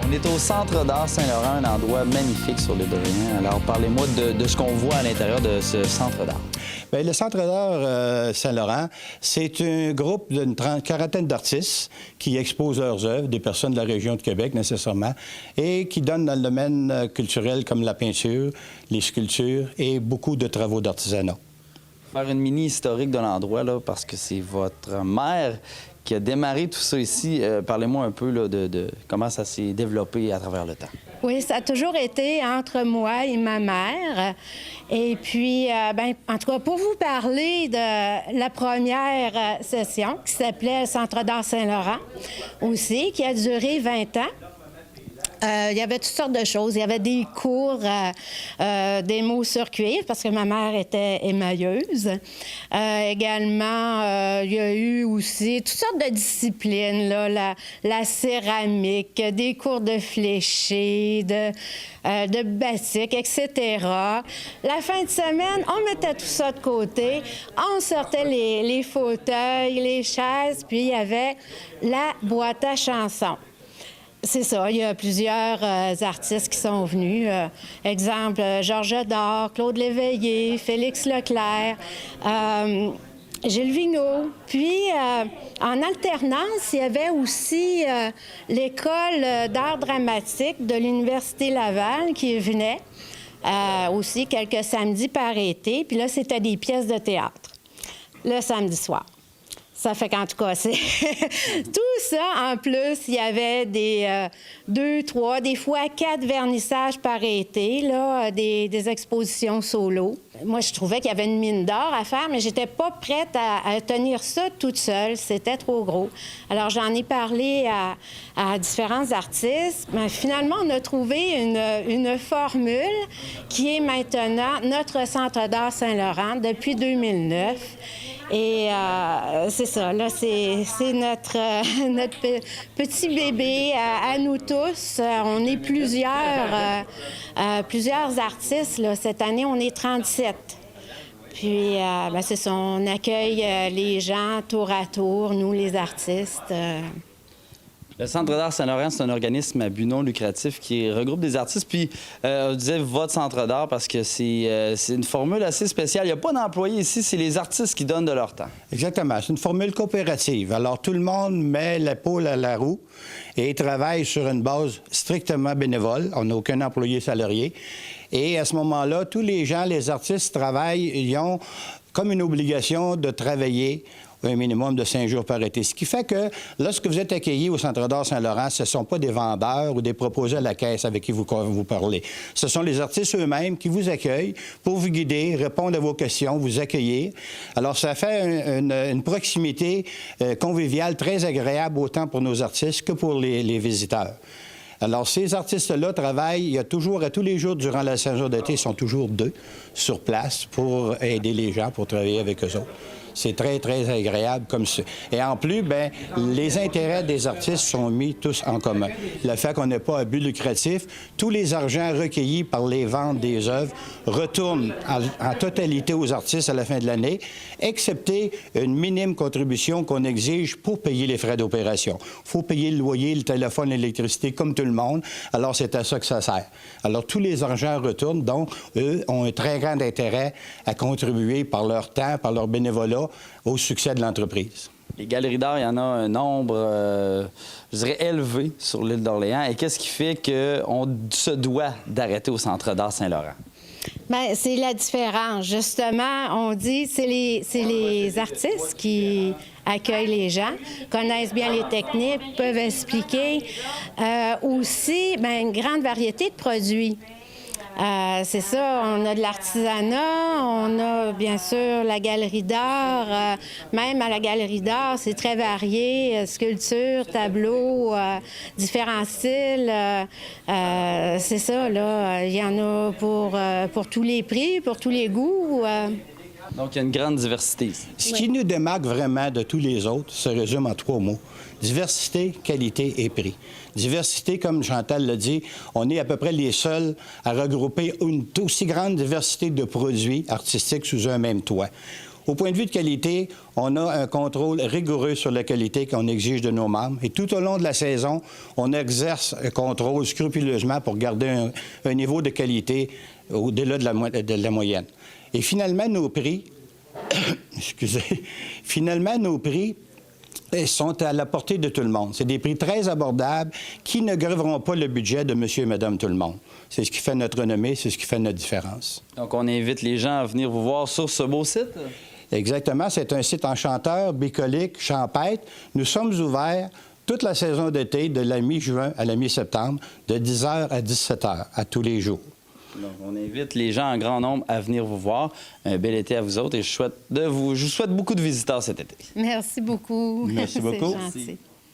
On est au Centre d'art Saint-Laurent, un endroit magnifique sur l'île d'Orléans. Alors, parlez-moi de ce qu'on voit à l'intérieur de ce centre d'art. Bien, le Centre d'art Saint-Laurent, c'est un groupe d'une quarantaine d'artistes qui exposent leurs œuvres, des personnes de la région de Québec, nécessairement, et qui donnent dans le domaine culturel comme la peinture, les sculptures et beaucoup de travaux d'artisanat. Faire une mini historique de l'endroit, là, parce que c'est votre mère qui a démarré tout ça ici. Parlez-moi un peu là, de comment ça s'est développé à travers le temps. Oui, ça a toujours été entre moi et ma mère. Et puis, en tout cas, pour vous parler de la première session qui s'appelait Centre d'art Saint-Laurent aussi, qui a duré 20 ans. Il y avait toutes sortes de choses. Il y avait des cours, des mots sur cuivre, parce que ma mère était émailleuse. Également, il y a eu aussi toutes sortes de disciplines, là, la céramique, des cours de fléché, de batik, etc. La fin de semaine, on mettait tout ça de côté. On sortait les fauteuils, les chaises, puis il y avait la boîte à chansons. C'est ça, il y a plusieurs artistes qui sont venus. Exemple, Georges Dard, Claude Léveillé, Félix Leclerc, Gilles Vigneault. Puis, en alternance, il y avait aussi l'École d'art dramatique de l'Université Laval qui venait aussi quelques samedis par été. Puis là, c'était des pièces de théâtre le samedi soir. Ça fait qu'en tout cas, c'est tout ça. En plus, il y avait des 2, 3, des fois 4 vernissages par été, là, des expositions solo. Moi, je trouvais qu'il y avait une mine d'or à faire, mais j'étais pas prête à tenir ça toute seule. C'était trop gros. Alors, j'en ai parlé à différents artistes. Mais finalement, on a trouvé une formule qui est maintenant notre Centre d'art Saint-Laurent depuis 2009. Et c'est ça, là, c'est notre petit bébé à nous tous. On est plusieurs artistes, là. Cette année, on est 37. Puis, c'est ça, on accueille les gens tour à tour, nous, les artistes. Le Centre d'art Saint-Laurent, c'est un organisme à but non lucratif qui regroupe des artistes. Puis, on disait votre Centre d'art parce que c'est une formule assez spéciale. Il n'y a pas d'employés ici, c'est les artistes qui donnent de leur temps. Exactement. C'est une formule coopérative. Alors, tout le monde met l'épaule à la roue et travaille sur une base strictement bénévole. On n'a aucun employé salarié. Et à ce moment-là, tous les gens, les artistes travaillent, ils ont comme une obligation de travailler un minimum de 5 jours par été. Ce qui fait que lorsque vous êtes accueillis au Centre d'art Saint-Laurent, ce ne sont pas des vendeurs ou des proposés à la caisse avec qui vous parlez. Ce sont les artistes eux-mêmes qui vous accueillent pour vous guider, répondre à vos questions, vous accueillir. Alors, ça fait une proximité conviviale très agréable autant pour nos artistes que pour les visiteurs. Alors, ces artistes-là travaillent, il y a toujours, à tous les jours durant la saison d'été, ils sont toujours 2 sur place pour aider les gens, pour travailler avec eux autres. C'est très, très agréable comme ça. Et en plus, bien, les intérêts des artistes sont mis tous en commun. Le fait qu'on n'ait pas un but lucratif, tous les argents recueillis par les ventes des œuvres retournent en totalité aux artistes à la fin de l'année, excepté une minime contribution qu'on exige pour payer les frais d'opération. Il faut payer le loyer, le téléphone, l'électricité, comme tout le monde. Alors, c'est à ça que ça sert. Alors, tous les argents retournent, donc, eux ont un très grand intérêt à contribuer par leur temps, par leur bénévolat, au succès de l'entreprise. Les galeries d'art, il y en a un nombre, je dirais, élevé sur l'île d'Orléans. Et qu'est-ce qui fait qu'on se doit d'arrêter au Centre d'art Saint-Laurent? Bien, c'est la différence. Justement, on dit c'est les artistes qui accueillent les gens, connaissent bien les techniques, peuvent expliquer. Aussi, bien, une grande variété de produits. C'est ça, on a de l'artisanat, on a bien sûr la galerie d'art. Même à la galerie d'art, c'est très varié, sculpture, tableau, différents styles. C'est ça, là, il y en a pour tous les prix, pour tous les goûts. Donc, il y a une grande diversité. Ce qui nous démarque vraiment de tous les autres se résume en 3 mots. Diversité, qualité et prix. Diversité, comme Chantal l'a dit, on est à peu près les seuls à regrouper une aussi grande diversité de produits artistiques sous un même toit. Au point de vue de qualité, on a un contrôle rigoureux sur la qualité qu'on exige de nos membres. Et tout au long de la saison, on exerce un contrôle scrupuleusement pour garder un niveau de qualité au-delà de la moyenne. Et finalement, nos prix, finalement, nos prix sont à la portée de tout le monde. C'est des prix très abordables qui ne greveront pas le budget de monsieur et madame tout le monde. C'est ce qui fait notre renommée, c'est ce qui fait notre différence. Donc, on invite les gens à venir vous voir sur ce beau site? Exactement. C'est un site enchanteur, bucolique, champêtre. Nous sommes ouverts toute la saison d'été, de la mi-juin à la mi-septembre, de 10h à 17h, à tous les jours. Donc, on invite les gens en grand nombre à venir vous voir. Un bel été à vous autres et je vous souhaite beaucoup de visiteurs cet été. Merci beaucoup. Merci beaucoup. C'est gentil.